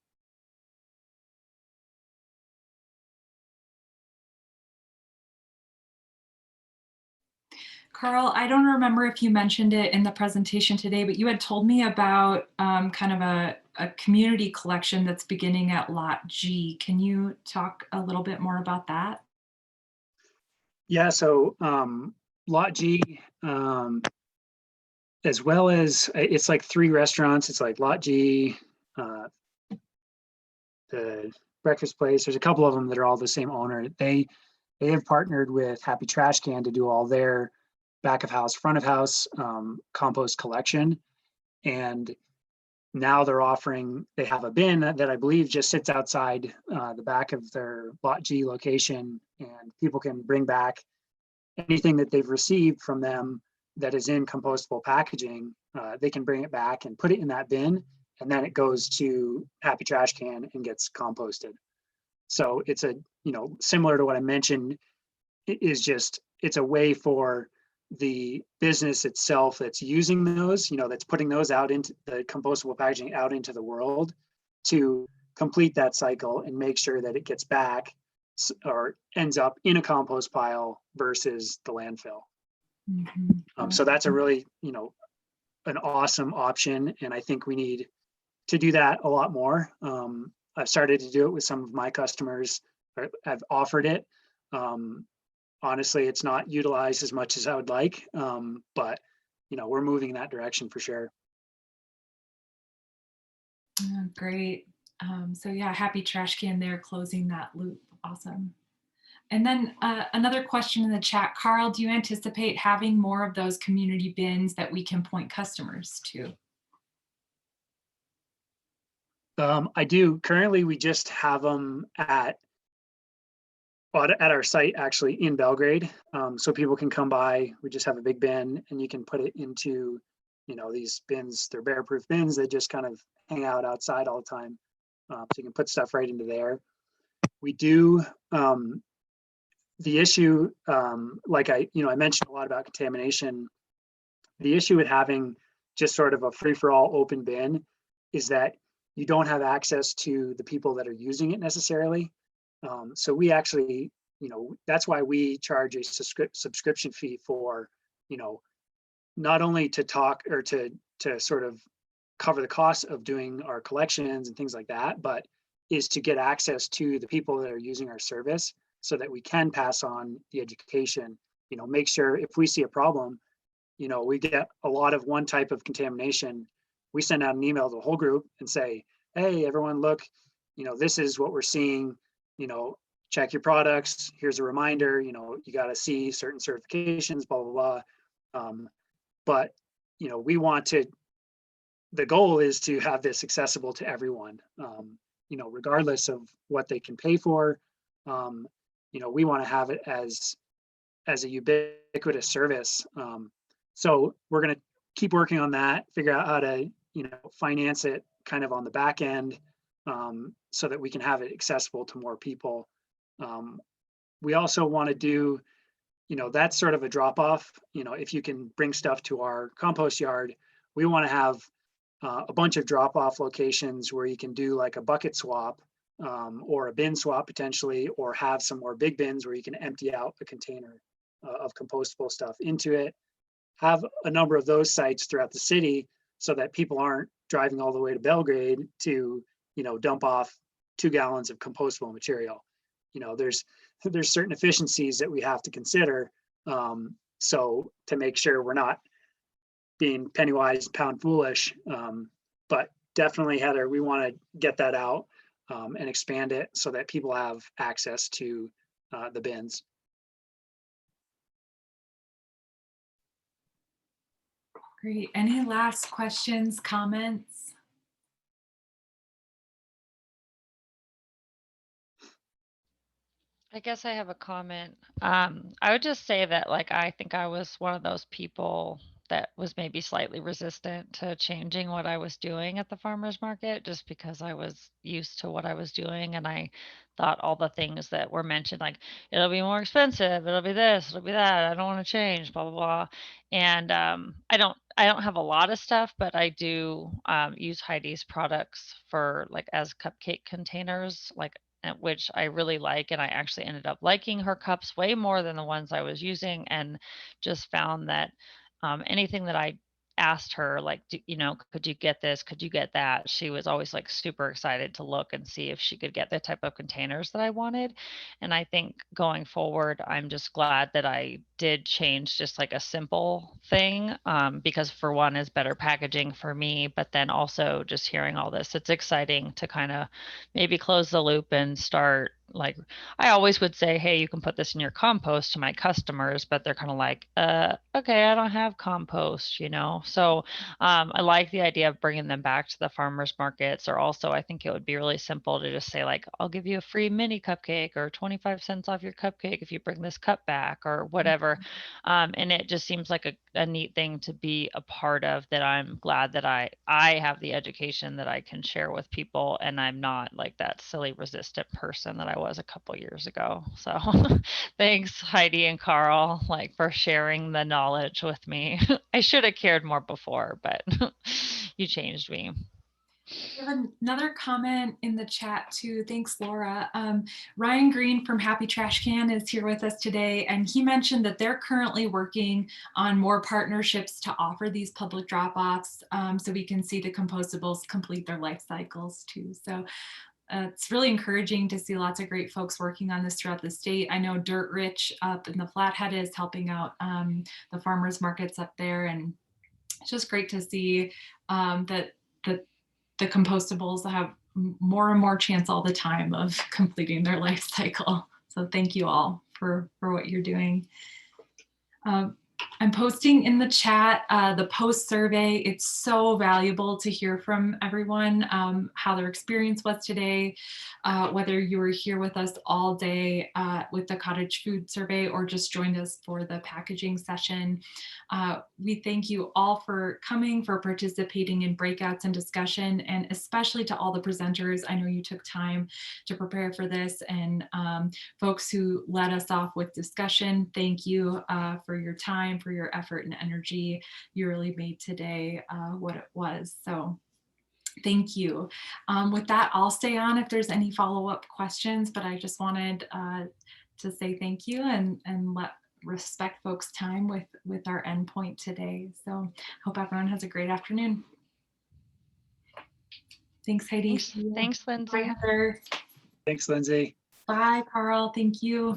Karl, I don't remember if you mentioned it in the presentation today, but you had told me about kind of a community collection that's beginning at Lot G. Can you talk a little bit more about that? Yeah, so Lot G, as well as it's like 3 restaurants. It's like Lot G, the breakfast place. There's a couple of them that are all the same owner. They have partnered with Happy Trash Can to do all their back of house, front of house compost collection. And now they're offering, they have a bin that I believe just sits outside the back of their Lot G location, and people can bring back anything that they've received from them that is in compostable packaging. They can bring it back and put it in that bin, and then it goes to Happy Trash Can and gets composted. So it's a, similar to what I mentioned, it is just, it's a way for the business itself that's using those, that's putting those out into the compostable packaging out into the world to complete that cycle and make sure that it gets back or ends up in a compost pile versus the landfill. So that's a really, an awesome option. And I think we need to do that a lot more. I've started to do it with some of my customers. I've offered it. Honestly, it's not utilized as much as I would like, but we're moving in that direction for sure. Oh, great. So yeah, Happy Trash Can there, closing that loop. Awesome. And then another question in the chat, Karl, do you anticipate having more of those community bins that we can point customers to? I do. Currently, we just have them at our site, actually, in Belgrade. So people can come by. We just have a big bin, and you can put it into, these bins. They're bear-proof bins. They just kind of hang out outside all the time. So you can put stuff right into there. We do. The issue, like I mentioned a lot about contamination. The issue with having just sort of a free-for-all open bin is that you don't have access to the people that are using it necessarily. So we actually, that's why we charge a subscription fee for, not only to talk or to sort of cover the cost of doing our collections and things like that, but is to get access to the people that are using our service so that we can pass on the education, make sure if we see a problem, we get a lot of one type of contamination. We send out an email to the whole group and say, hey, everyone, look, this is what we're seeing, check your products. Here's a reminder, you got to see certain certifications, blah, blah, blah. But, we want to, the goal is to have this accessible to everyone, regardless of what they can pay for. We want to have it as a ubiquitous service. So we're going to keep working on that, figure out how to, finance it kind of on the back end, so that we can have it accessible to more people. We also want to do, that's sort of a drop off. If you can bring stuff to our compost yard, we want to have a bunch of drop off locations where you can do like a bucket swap, or a bin swap potentially, or have some more big bins where you can empty out a container of compostable stuff into it. Have a number of those sites throughout the city so that people aren't driving all the way to Belgrade to, dump off 2 gallons of compostable material. There's certain efficiencies that we have to consider. So to make sure we're not being penny wise, pound foolish. But definitely, Heather, we want to get that out and expand it so that people have access to the bins. Great. Any last questions, comments? I guess I have a comment. I would just say that, like, I think I was one of those people that was maybe slightly resistant to changing what I was doing at the farmer's market, just because I was used to what I was doing. And I thought all the things that were mentioned, like, it'll be more expensive, it'll be this, it'll be that, I don't want to change, blah, blah, blah. And I don't have a lot of stuff, but I do use Heidi's products for like as cupcake containers, like, which I really like. And I actually ended up liking her cups way more than the ones I was using, and just found that anything that I asked her, like, could you get this? Could you get that? She was always like super excited to look and see if she could get the type of containers that I wanted. And I think going forward, I'm just glad that I did change just like a simple thing, because for one is better packaging for me, but then also just hearing all this, it's exciting to kind of maybe close the loop and start like, I always would say, hey, you can put this in your compost to my customers, but they're kind of like, okay, I don't have compost, you know? So I like the idea of bringing them back to the farmers markets, or also I think it would be really simple to just say like, I'll give you a free mini cupcake or 25 cents off your cupcake if you bring this cup back or whatever. And it just seems like a neat thing to be a part of, that I'm glad that I have the education that I can share with people, and I'm not like that silly resistant person that I was a couple years ago. So thanks, Heidi and Karl, like for sharing the knowledge with me. I should have cared more before, but you changed me. We have another comment in the chat too. Thanks, Laura. Ryan Green from Happy Trash Can is here with us today, and he mentioned that they're currently working on more partnerships to offer these public drop-offs, so we can see the compostables complete their life cycles too. So it's really encouraging to see lots of great folks working on this throughout the state. I know Dirt Rich up in the Flathead is helping out the farmers markets up there, and it's just great to see that the compostables have more and more chance all the time of completing their life cycle. So thank you all for what you're doing. I'm posting in the chat the post survey. It's so valuable to hear from everyone how their experience was today, whether you were here with us all day with the cottage food survey or just joined us for the packaging session. We thank you all for coming, for participating in breakouts and discussion, and especially to all the presenters. I know you took time to prepare for this, and folks who led us off with discussion, thank you for your time, for your effort and energy. You really made today what it was. So thank you. With that, I'll stay on if there's any follow-up questions, but I just wanted to say thank you and respect folks' time with our endpoint today. So hope everyone has a great afternoon. Thanks, Heidi. Thanks, Lindsay. Bye, Heather. Thanks, Lindsay. Bye, Karl. Thank you.